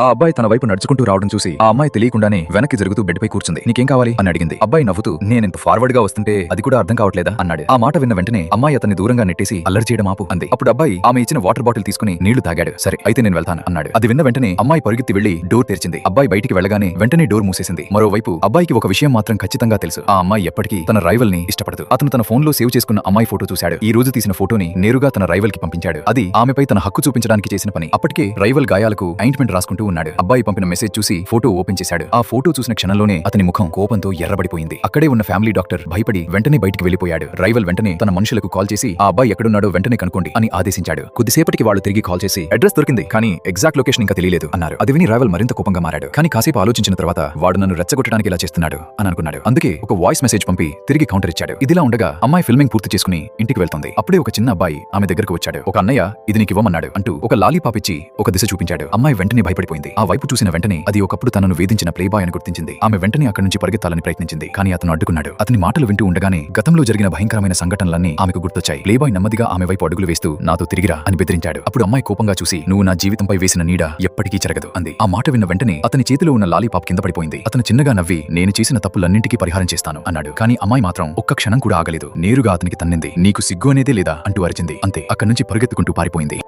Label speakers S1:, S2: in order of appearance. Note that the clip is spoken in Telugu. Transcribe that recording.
S1: ఆ అబ్బాయి తన వైపు నడుచుకుంటూ రావడం చూసి ఆ అమ్మాయి తెలియకుండానే వెనక్కి జరుగుతూ బెడ్ పై కూర్చుంది. నీకేం కావాలి అని అడిగింది. అబ్బాయి నవ్వుతూ నేనింత ఫార్వర్డ్ గా వస్తుంటే అది కూడా అర్థం కావట్లేదా అన్నాడు. ఆ మాట విన్న వెంటనే అమ్మాయి అతన్ని దూరంగా నెట్టేసి అల్లరి చేయడం ఆపు అంది. అప్పుడు అబ్బాయి ఆమె ఇచ్చిన వాటర్ బాటిల్ తీసుకుని నీళ్లు తాగాడు. సరే అయితే నేను వెళ్తాను అన్నాడు. అది విన్న వెంటనే అమ్మాయి పరుగెత్తి వెళ్లి డోర్ తెరిచింది. అబ్బాయి బయటికి వెళ్ళగానే వెంటనే డోర్ మూసేసింది. మరోవైపు అబ్బాయికి ఒక విషయం మాత్రం ఖచ్చితంగా తెలుసు. ఆ అమ్మాయి ఎప్పటికీ తన రైవల్ ని ఇష్టపడదు. అతను తన ఫోన్ లో సేవ్ చేసుకున్న అమ్మాయి ఫోటో చూశాడు. ఈ రోజు తీసిన ఫోటోని నేరుగా తన రైవల్ కి పంపించాడు. అది ఆమెపై తన హక్కు చూపించడానికి చేసిన పని. అప్పటికే రైవల్ గాయాలకు ఆయింట్మెంట్ రాసుకుంటూ ఉన్నాడు. అబ్బాయి పంపిన మెసేజ్ చూసి ఫోటో ఓపెన్ చేశాడు. ఆ ఫోటో చూసిన క్షణంలోనే అతని ముఖం కోపంతో ఎర్రబడిపోయింది. అక్కడే ఉన్న ఫ్యామిలీ డాక్టర్ భయపడి వెంటనే బయటికి వెళ్లిపోయాడు. రైవల్ వెంటనే తన మనుషులకు కాల్ చేసి ఆ అబ్బాయి ఎక్కడున్నాడో వెంటనే కనుక్కోండి అని ఆదేశించాడు. కొద్దిసేపటికి వాళ్ళు తిరిగి కాల్ చేసి అడ్రస్ దొరికింది, కానీ ఎగ్జాక్ట్ లొకేషన్ ఇంకా తెలియలేదు అన్నారు. అది విని రైవల్ మరింత కోపంగా మారాడు. కానీ కాసేపు ఆలోచించిన తర్వాత వాడు నన్ను రెచ్చగొట్టడానికి ఇలా చేస్తున్నాడు అని అనుకున్నాడు. అందుకే ఒక వాయిస్ మెసేజ్ పంపి తిరిగి కౌంటర్ ఇచ్చాడు. ఇదిలా ఉండగా అమ్మాయి ఫిల్మింగ్ పూర్తి చేసుకుని ఇంటికి వెళ్తుంది. అప్పుడే ఒక చిన్న అబ్బాయి ఆమె దగ్గరకు వచ్చాడు. ఒక అన్నయ్య ఇది నీకు ఇవ్వమన్నాడు అంటూ ఒక లాలీపాప్ ఇచ్చి ఒక దిశ చూపించాడు. అమ్మాయి వెంటనే భయపడిపోయింది. ఆ వైపు చూసిన వెంటనే అది ఒకప్పుడు తనను వేధించిన ప్లేబాయ్ అని గుర్తించింది. ఆమె వెంటనే అక్కడి నుంచి పరిగెత్తాలని ప్రయత్నించింది. కానీ అతను అడ్డుకున్నాడు. అతని మాటలు వింటూ ఉండగానే గతంలో జరిగిన భయంకరమైన సంఘటనలన్నీ ఆమెకు గుర్తొచ్చాయి. ప్లేబాయ్ నెమ్మదిగా ఆమె వైపు అడుగులు వేస్తూ నాతో తిరిగిరా అని బెదిరించాడు. అప్పుడు అమ్మాయి కోపంగా చూసి నువ్వు నా జీవితంపై వేసిన నీడ ఎప్పటికీ చెరగదు అంది. ఆ మాట విన్న వెంటనే అతని చేతిలో ఉన్న లాలీపాప్ కింద పడిపోయింది. అతను చిన్నగా నవ్వి నేను చేసిన తప్పులన్నింటికీ పరిహారం చేస్తాను అన్నాడు. కానీ అమ్మాయి మాత్రం ఒక్క క్షణం కూడా ఆగలేదు. నేరుగా అతనికి తన్నింది. నీకు సిగ్గు అనేదే లేదా అంటూ అరిచింది. అంతే, అక్కడి నుంచి పరిగెత్తుకుంటూ పారిపోయింది.